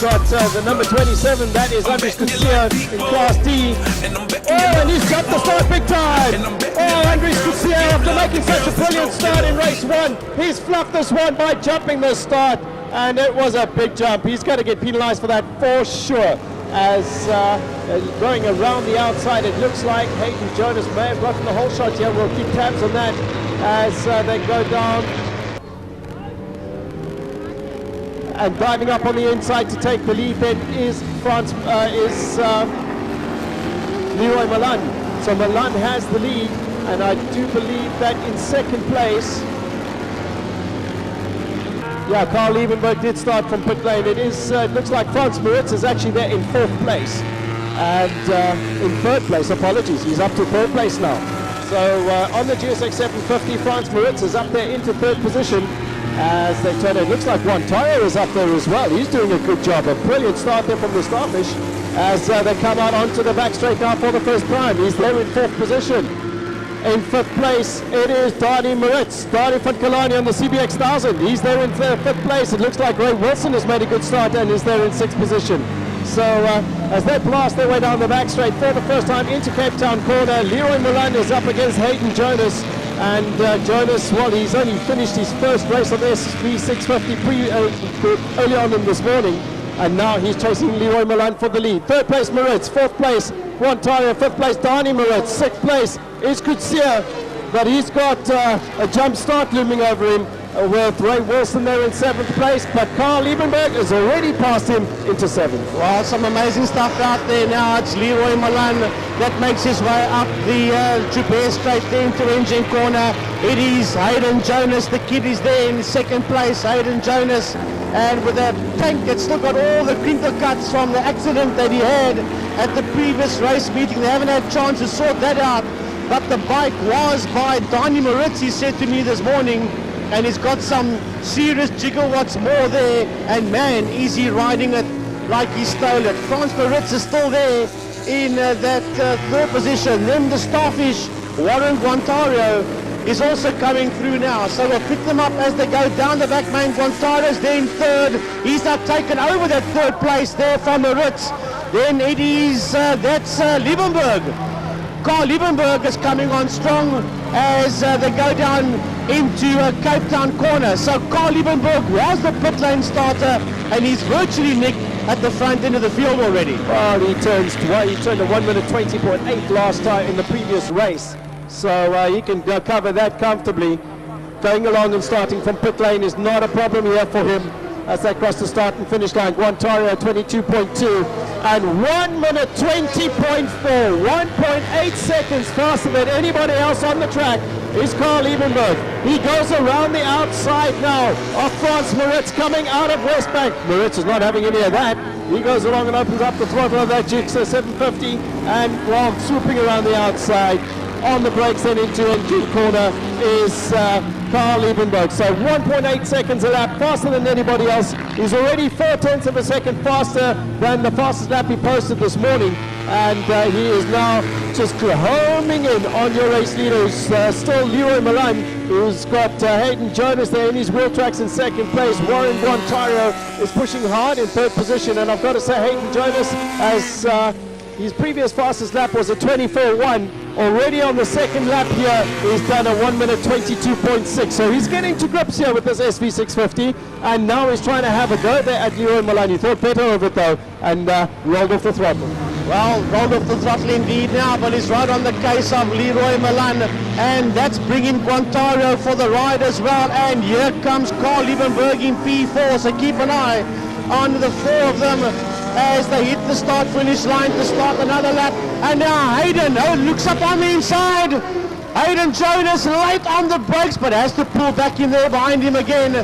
got the number 27, that is Andres Garcia in Class D. Oh, and he's jumped the start big time. Oh, Andres Garcia, after making such a brilliant start in race 1, he's fluffed this one by jumping the start, and it was a big jump. He's going to get penalized for that for sure. As going around the outside, it looks like Hayden Jonas may have gotten the whole shot here. We'll keep tabs on that as they go down. And driving up on the inside to take the lead then is Leroy Milan. So Milan has the lead, and I do believe that in second place, yeah, Carl Liebenberg did start from pit lane. It looks like Frans Maritz is actually there in 4th place. And in 3rd place, apologies, he's up to 3rd place now. So on the GSX 750, Frans Maritz is up there into 3rd position as they turn. It looks like Juan Tire is up there as well. He's doing a good job. A brilliant start there from the Starfish as they come out onto the back straight now for the first time. He's there in 4th position. In 5th place, it is Dani Maritz, Dani from Killarney on the CBX 1000. He's there in 5th place. It looks like Ray Wilson has made a good start and is there in 6th position. So as they blast their way down the back straight for the first time into Cape Town corner, Leroy Milan is up against Hayden Jonas. And Jonas, well, he's only finished his first race on the SV 650 early on in this morning. And now he's chasing Leroy Milan for the lead. 3rd place, Maritz. 4th place, Juan Tire. 5th place, Dani Maritz. 6th place is Kutsia, but he's got a jump start looming over him with Ray Wilson there in 7th place, but Carl Liebenberg has already passed him into 7th. Well, some amazing stuff out there now. It's Leroy Milan that makes his way up the Joubert straight there into engine corner. It is Hayden Jonas, the kid is there in 2nd place, Hayden Jonas, and with a tank that's still got all the crinkle cuts from the accident that he had at the previous race meeting. They haven't had a chance to sort that out, but the bike was by Dani Maritz, he said to me this morning, and he's got some serious gigawatts more there, and man, is he riding it like he stole it. Frans Maritz is still there in that 3rd position. Then the Starfish, Warren Guantario, is also coming through now, so we'll pick them up as they go down the back main. Guantario's there in 3rd. He's now taken over that 3rd place there from Maritz. Then it is, that's Liebenberg. Carl Liebenberg is coming on strong as they go down into Cape Town corner. So Carl Liebenberg was the pit lane starter, and he's virtually nicked at the front end of the field already. Well, he turned a 1 minute 20.8 last time in the previous race, so he can cover that comfortably. Going along and starting from pit lane is not a problem here for him as they cross the start and finish line. Guantario 22.2 and 1 minute 20.4, 1.8 seconds faster than anybody else on the track is Carl Liebenberg. He goes around the outside now of Frans Maritz coming out of Westbank. Maritz is not having any of that. He goes along and opens up the throttle of that GXO 750 and while swooping around the outside on the brakes then into engine corner is Carl Liebenberg. So 1.8 seconds a lap, faster than anybody else. He's already 0.4 of a second faster than the fastest lap he posted this morning. And he is now just homing in on your race leader, who's still Leroy Milan, who's got Hayden Jonas there in his wheel tracks in 2nd place. Warren Guantario is pushing hard in 3rd position. And I've got to say, Hayden Jonas, as his previous fastest lap was a 24.1. Already on the 2nd lap here, he's done a 1 minute 22.6. So he's getting to grips here with this SV650, and now he's trying to have a go there at Leroy Milan. He thought better of it though, and rolled off the throttle. Well, rolled off the throttle indeed now, but he's right on the case of Leroy Milan, and that's bringing Guantario for the ride as well. And here comes Carl Liebenberg in P4, so keep an eye on the 4 of them as they hit the start-finish line to start another lap. And now Hayden looks up on the inside. Hayden Jonas late on the brakes, but has to pull back in there behind him again.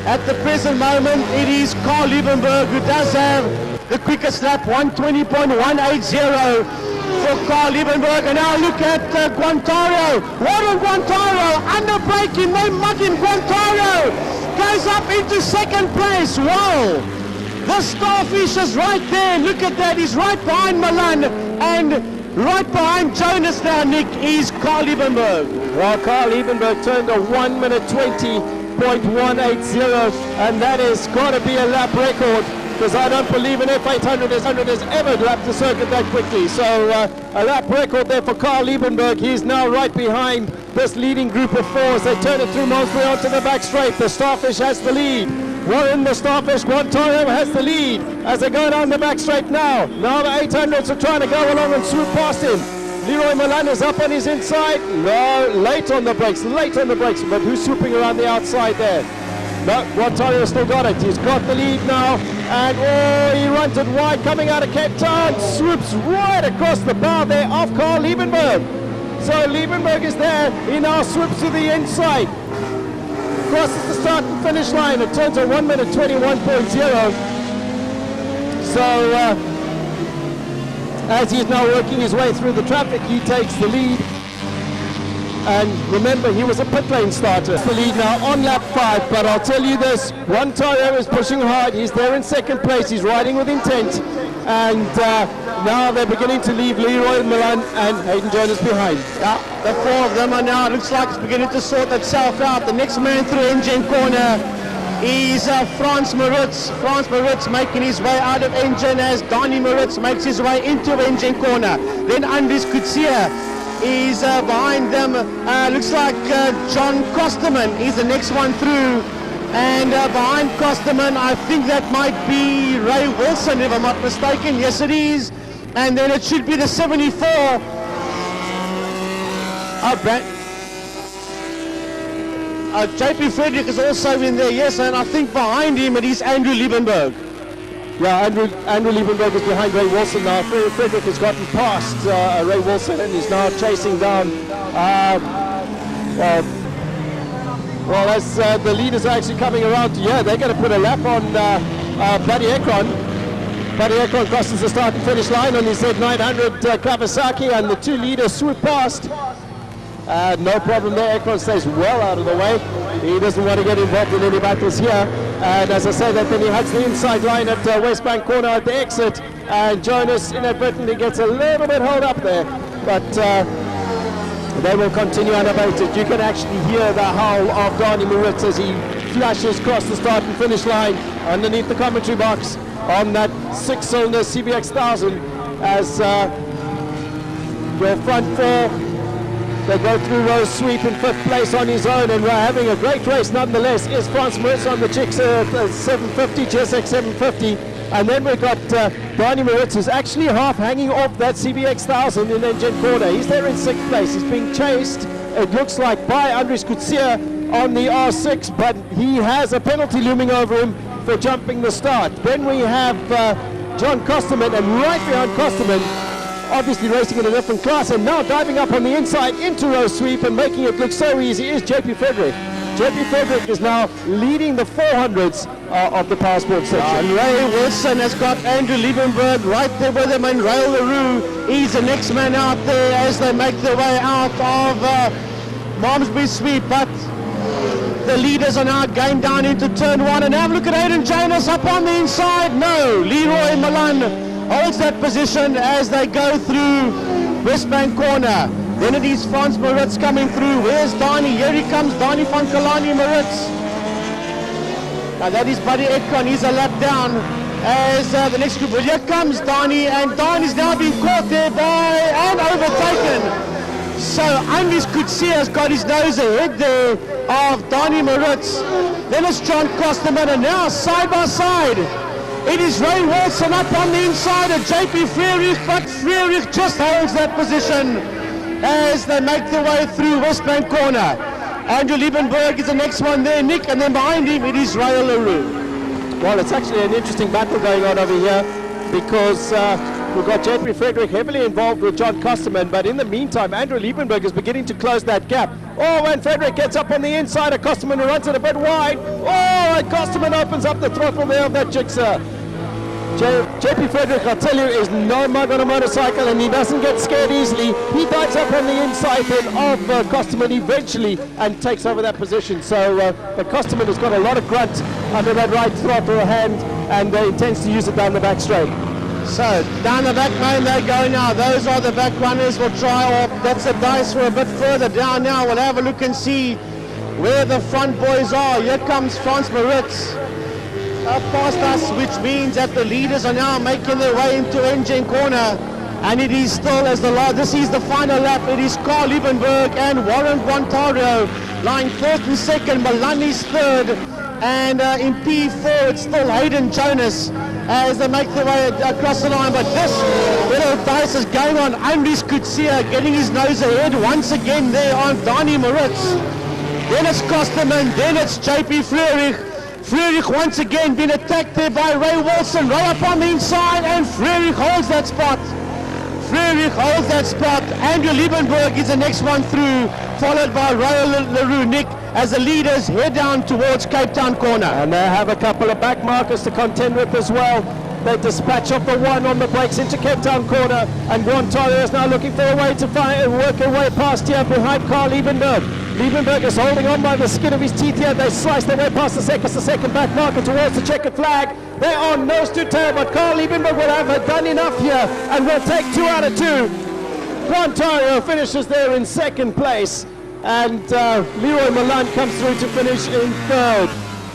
At the present moment, it is Carl Liebenberg who does have the quickest lap, 120.180 for Carl Liebenberg. And now look at Guantario. Warren Guantario under braking, they mug him. Guantario goes up into 2nd place. Wow! The Starfish is right there. Look at that. He's right behind Milan, and right behind Jonas now, Nick, is Carl Liebenberg. Well, Carl Liebenberg turned a 1 minute 20.180, and that has got to be a lap record because I don't believe an F800 has ever lapped the circuit that quickly. So a lap record there for Carl Liebenberg. He's now right behind this leading group of four as they turn it through Malmesbury onto the back straight. The Starfish has the lead. Warren the Starfish, Guantanamo has the lead as they go down the back straight now. Now the 800s are trying to go along and swoop past him. Leroy Milan is up on his inside. No, late on the brakes, but who's swooping around the outside there? No, Guantanamo still got it. He's got the lead now, and he runs it wide coming out of Cape Town, swoops right across the bow there of Carl Liebenberg. So Liebenberg is there, he now swoops to the inside, crosses the start and finish line. It turns on 1 minute 21.0. So as he's now working his way through the traffic, he takes the lead. And remember, he was a pit lane starter. The lead now on lap 5, but I'll tell you this, Guantanamo is pushing hard. He's there in second place. He's riding with intent. And now they're beginning to leave Leroy Milan and Hayden Jonas behind. Yeah, the four of them are now, it looks like it's beginning to sort itself out. The next man through engine corner is Frans Maritz. Frans Maritz making his way out of engine as Donnie Maritz makes his way into engine corner. Then Andries Kutsia is behind them. Looks like John Kosterman is the next one through, and behind Kosterman I think that might be Ray Wilson if I'm not mistaken. Yes it is. And then it should be the 74 JP Frederick is also in there, yes, and I think behind him it is Andrew Liebenberg. Yeah, Andrew Liebenberg is behind Ray Wilson now. Frederick has gotten past Ray Wilson and is now chasing down. Well, as the leaders are actually coming around, they're going to put a lap on Buddy Ekron. Buddy Ekron crosses the start and finish line on his Z900 Kawasaki, and the two leaders swoop past. No problem there. Ekron stays well out of the way. He doesn't want to get involved in any battles here. And as I say that, then he hugs the inside line at West Bank corner at the exit. And Jonas inadvertently gets a little bit held up there. But they will continue unabated. You can actually hear the howl of Donnie Maritz as he flashes across the start and finish line underneath the commentary box on that 6-cylinder CBX 1000 as your front four. They go through row sweep in 5th place on his own, and we're having a great race nonetheless. Is Frans Maritz on the GSX 750, GSX 750, and then we've got Donnie Maritz, who's actually half hanging off that CBX 1000 in engine corner. He's there in 6th place. He's being chased, it looks like, by Andries Kutsia on the R6, but he has a penalty looming over him for jumping the start. Then we have John Kosterman, and right behind Kosterman, obviously racing in a different class, and now diving up on the inside into row sweep and making it look so easy is JP Frederick. JP Frederick is now leading the 400s of the PowerSport section. And Ray Wilson has got Andrew Liebenberg right there with him, and Rail LaRue, he's the next man out there as they make their way out of Malmesbury sweep. But the leaders are now going down into turn 1, and have a look at Hayden Jonas up on the inside. No, Leroy Milan holds that position as they go through West Bank corner. Then it is Frans Maritz coming through. Where's Donnie? Here he comes, Donnie van Killarney Maritz. Now that is Buddy Ekron. He's a lap down as the next group. Well, here comes Donnie, and Donnie's now being caught there by and overtaken. So Andries Kutsia has got his nose ahead there of Donnie Maritz. Then it's John Kosterman, and now side by side it is Ray Wilson up on the inside of JP Frederick, but Frederick just holds that position as they make their way through West Bank corner. Andrew Liebenberg is the next one there, Nick, and then behind him it is Rail LaRue. Well, it's actually an interesting battle going on over here because we've got JP Frederick heavily involved with John Kosterman, but in the meantime, Andrew Liebenberg is beginning to close that gap. Oh, and Frederick gets up on the inside of Kosterman, who runs it a bit wide. Oh, and Kosterman opens up the throttle there of that jigsaw. JP Frederick, I tell you, is no mug on a motorcycle, and he doesn't get scared easily. He dives up on the inside then of Kosterman eventually and takes over that position. So but Kosterman has got a lot of grunt under that right throttle hand, and intends to use it down the back straight. So down the back lane they go now. Those are the back runners. We'll try, that's the dice for a bit further down now. We'll have a look and see where the front boys are. Here comes Frans Maritz. past us, which means that the leaders are now making their way into engine corner. And it is still, this is the final lap, it is Carl Liebenberg and Warren Guantario lying fourth and second, Milan is third, and in P4 it's still Hayden Jonas as they make their way across the line. But this little dice is going on. Andries Kutsia getting his nose ahead once again there on Dani Moritz. Then it's Kosterman, then it's JP Frerich. Frerich once again being attacked there by Ray Wilson, right up on the inside, and Frerich holds that spot. Frerich holds that spot. Andrew Liebenberg is the next one through, followed by Royal LaRue Nick as the leaders head down towards Cape Town corner. And they have a couple of back markers to contend with as well. They dispatch off the one on the brakes into Cape Town corner, and Guantario is now looking for a way to find and work their way past here behind Carl Liebenberg. Liebenberg is holding on by the skin of his teeth here. They slice their way past the second back marker towards the checkered flag. They are nose to tail, but Carl Liebenberg will have done enough here and will take 2 out of 2. Guantario finishes there in second place, and Leroy Milan comes through to finish in third.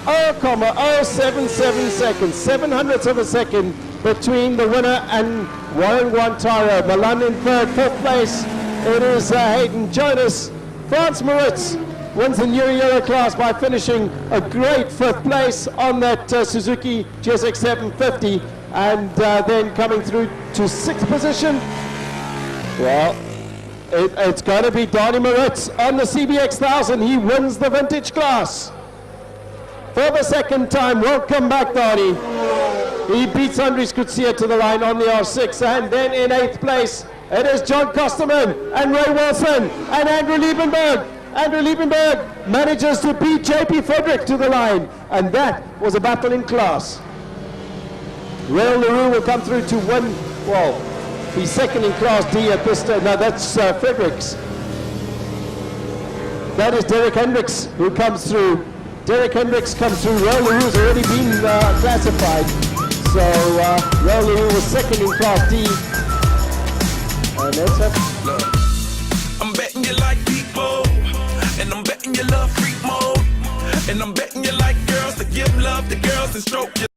0.077 seconds, 700ths of a second between the winner and Warren Guantario. Milan in third, fourth place. It is Hayden Jonas. Frans Moritz wins the New Euro class by finishing a great fifth place on that Suzuki GSX 750, and then coming through to sixth position. Well, it's going to be Dani Moritz on the CBX 1000. He wins the vintage class for the second time. Welcome back, Dani. He beats Andries Kutsia to the line on the R6, and then in eighth place it is John Kosterman and Ray Wilson and Andrew Liebenberg. Andrew Liebenberg manages to beat JP Frederick to the line, and that was a battle in class. Rail LaRue will come through to win, well, be second in class D at this stage. No, that's Fredericks. That is Derek Hendricks who comes through. Derek Hendricks comes through. Rail LaRue has already been classified. So Rail LaRue was second in class D. And that's it. Look, I'm betting you like people, and I'm betting you love freak mode, and I'm betting you like girls to give love to girls and stroke you.